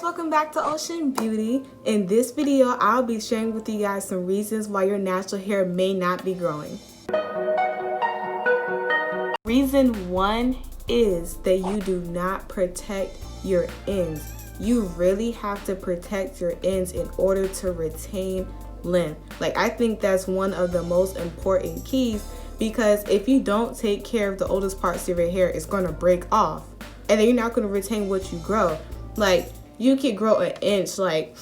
guys, welcome back to Ocean Beauty. In this video, I'll be sharing with you guys some reasons why your natural hair may not be growing. Reason 1 is that you do not protect your ends. You really have to protect your ends in order to retain length. Like, I think that's one of the most important keys, because if you don't take care of the oldest parts of your hair, it's going to break off and then you're not going to retain what you grow. Like, you could grow an inch like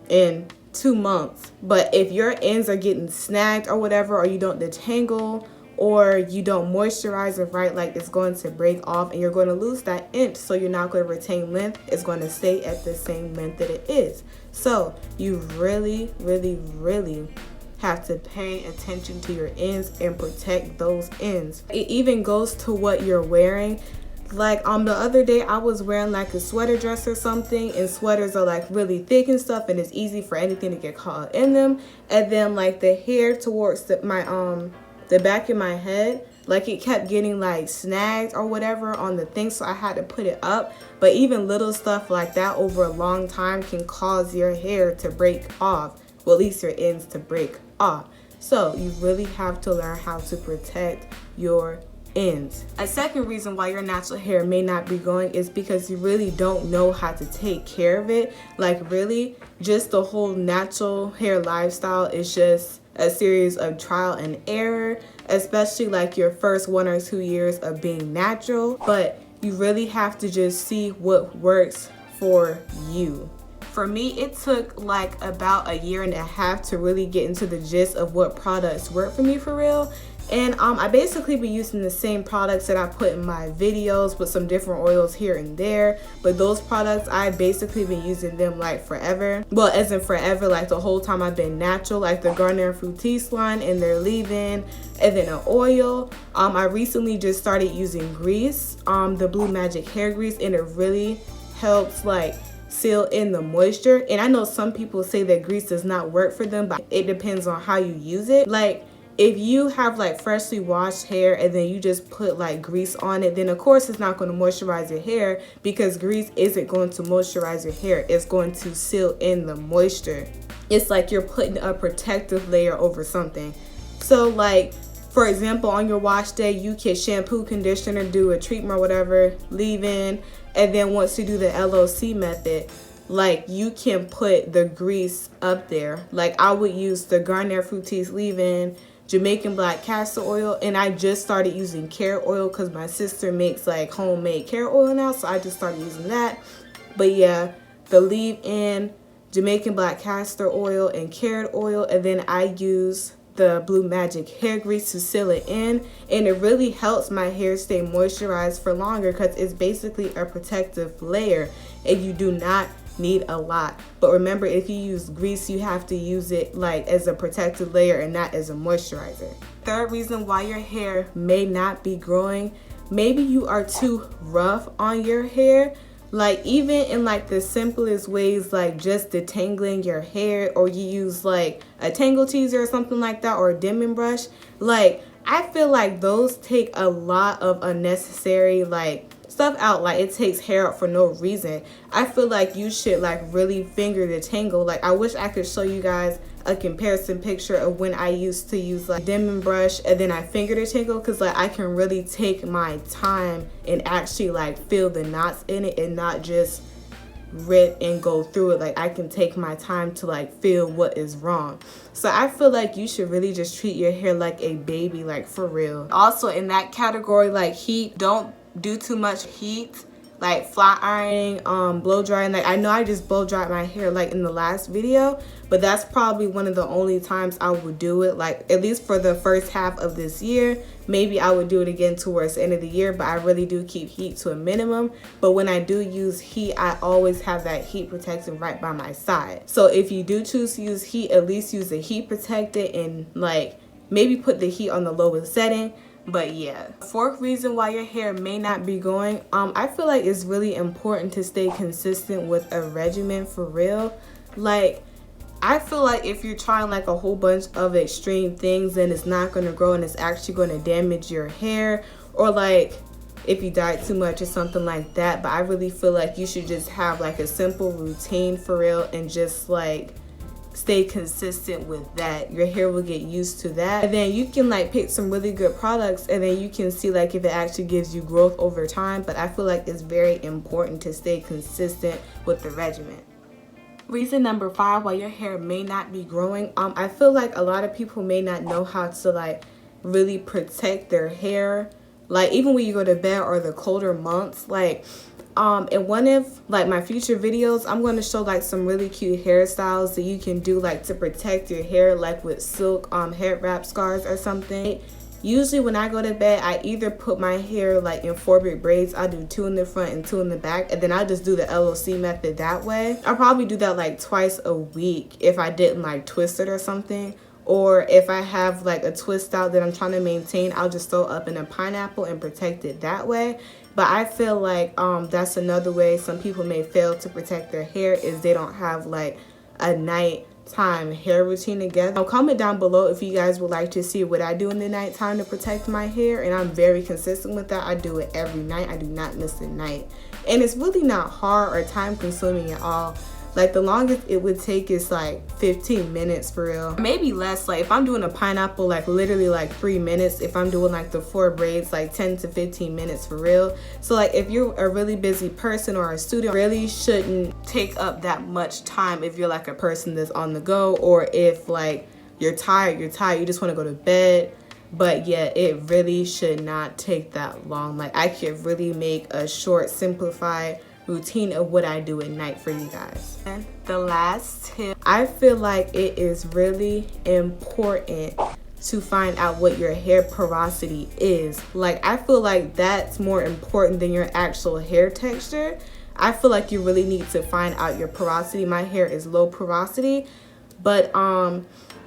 in 2 months, but if your ends are getting snagged or whatever, or you don't detangle or you don't moisturize it right, like, it's going to break off and you're going to lose that inch. So you're not going to retain length. It's going to stay at the same length that it is. So you really have to pay attention to your ends and protect those ends. It even goes to what you're wearing. Like, the other day I was wearing like a sweater dress or something, and sweaters are like really thick and stuff, and it's easy for anything to get caught in them. And then like the hair towards the back of my head, like, it kept getting like snagged or whatever on the thing, so I had to put it up. But even little stuff like that over a long time can cause your hair to break off, well, at least your ends to break off. So you really have to learn how to protect your ends. A second reason why your natural hair may not be growing is because you really don't know how to take care of it. Like, really, just the whole natural hair lifestyle is just a series of trial and error, especially like your first 1 or 2 years of being natural. But you really have to just see what works for you. For me, it took like about 1.5 years to really get into the gist of what products work for me for real. And I basically be using the same products that I put in my videos with some different oils here and there. But those products, I basically been using them like forever. Well, as in forever, like the whole time I've been natural, like the Garnier Fructis line and their leave-in, and then an oil. I recently just started using grease, the Blue Magic hair grease, and it really helps like seal in the moisture. And I know some people say that grease does not work for them, but it depends on how you use it. Like, if you have like freshly washed hair and then you just put like grease on it, then of course it's not going to moisturize your hair, because grease isn't going to moisturize your hair. It's going to seal in the moisture. It's like you're putting a protective layer over something. So like, for example, on your wash day, you can shampoo, conditioner, do a treatment or whatever, leave in, and then once you do the LOC method, like, you can put the grease up there. Like, I would use the Garnier Fructis leave-in, Jamaican black castor oil, and I just started using carrot oil because my sister makes like homemade carrot oil now, so I just started using that. But yeah, the leave-in, Jamaican black castor oil, and carrot oil, and then I use the Blue Magic hair grease to seal it in, and it really helps my hair stay moisturized for longer because it's basically a protective layer, and you do not need a lot. But remember, if you use grease, you have to use it like as a protective layer and not as a moisturizer. Third reason why your hair may not be growing, maybe you are too rough on your hair. Like, even in like the simplest ways, like just detangling your hair, or you use like a tangle teaser or something like that, or a dimming brush, like, I feel like those take a lot of unnecessary like stuff out. Like, it takes hair out for no reason. I feel like you should like really finger the tangle. Like, I wish I could show you guys a comparison picture of when I used to use like dimming brush and then I finger the tangle, because like I can really take my time and actually like feel the knots in it and not just rip and go through it. Like, I can take my time to like feel what is wrong. So I feel like you should really just treat your hair like a baby, like, for real. Also in that category, like heat, don't do too much heat, like flat ironing, blow drying. Like, I know I just blow dried my hair like in the last video, but that's probably one of the only times I would do it, like at least for the first half of this year. Maybe I would do it again towards the end of the year, but I really do keep heat to a minimum. But when I do use heat, I always have that heat protectant right by my side. So if you do choose to use heat, at least use the heat protectant and like maybe put the heat on the lowest setting. But yeah, fourth reason why your hair may not be growing, I feel like it's really important to stay consistent with a regimen for real. Like, I feel like if you're trying like a whole bunch of extreme things, then it's not going to grow and it's actually going to damage your hair. Or like, if you diet too much or something like that. But I really feel like you should just have like a simple routine for real, and just like stay consistent with that. Your hair will get used to that, and then you can like pick some really good products, and then you can see like if it actually gives you growth over time. But I feel like it's very important to stay consistent with the regimen. Reason number 5 why your hair may not be growing. I feel like a lot of people may not know how to like really protect their hair, like even when you go to bed or the colder months. Like in one of like my future videos, I'm going to show like some really cute hairstyles that you can do like to protect your hair, like with silk hair wrap scarves or something. Usually when I go to bed, I either put my hair like in 4 big braids. I do 2 in the front and 2 in the back, and then I just do the LOC method that way. I'll probably do that like twice a week if I didn't like twist it or something. Or if I have like a twist out that I'm trying to maintain, I'll just throw up in a pineapple and protect it that way. But I feel like that's another way some people may fail to protect their hair, is they don't have like a nighttime hair routine together. Comment down below if you guys would like to see what I do in the nighttime to protect my hair, and I'm very consistent with that. I do it every night. I do not miss a night, and it's really not hard or time consuming at all. Like the longest it would take is like 15 minutes for real, maybe less. Like if I'm doing a pineapple, like literally like 3 minutes. If I'm doing like the 4 braids, like 10 to 15 minutes for real. So like if you're a really busy person or a student, really shouldn't take up that much time if you're like a person that's on the go, or if like you're tired, you just want to go to bed. But yeah, it really should not take that long. Like I could really make a short, simplified routine of what I do at night for you guys. And the last tip, I feel like it is really important to find out what your hair porosity is. Like I feel like that's more important than your actual hair texture. I feel like you really need to find out your porosity. My hair is low porosity, but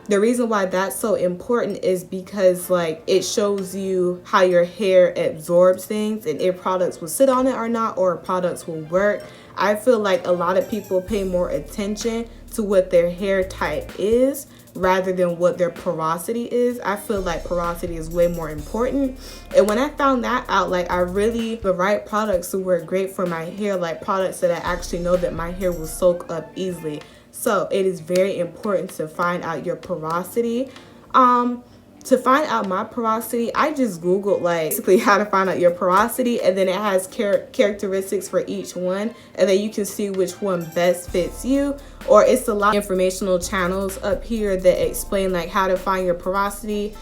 the reason why that's so important is because like it shows you how your hair absorbs things, and if products will sit on it or not, or products will work. I feel like a lot of people pay more attention to what their hair type is rather than what their porosity is. I feel like porosity is way more important. And when I found that out, like the right products will work great for my hair, like products that I actually know that my hair will soak up easily. So it is very important to find out your porosity. To find out my porosity, I just Googled like basically how to find out your porosity, and then it has characteristics for each one, and then you can see which one best fits you. Or it's a lot of informational channels up here that explain like how to find your porosity,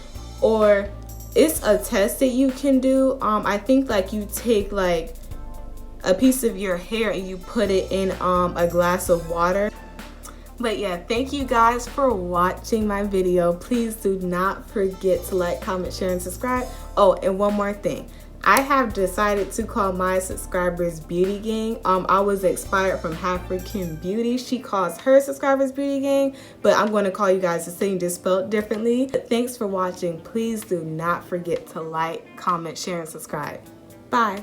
or it's a test that you can do. I think like you take like a piece of your hair and you put it in a glass of water. But yeah, thank you guys for watching my video. Please do not forget to like, comment, share, and subscribe. Oh, and one more thing. I have decided to call my subscribers Beauty Gang. I was inspired from African Beauty. She calls her subscribers Beauty Gang, but I'm going to call you guys the same, just spelled differently. But thanks for watching. Please do not forget to like, comment, share, and subscribe. Bye.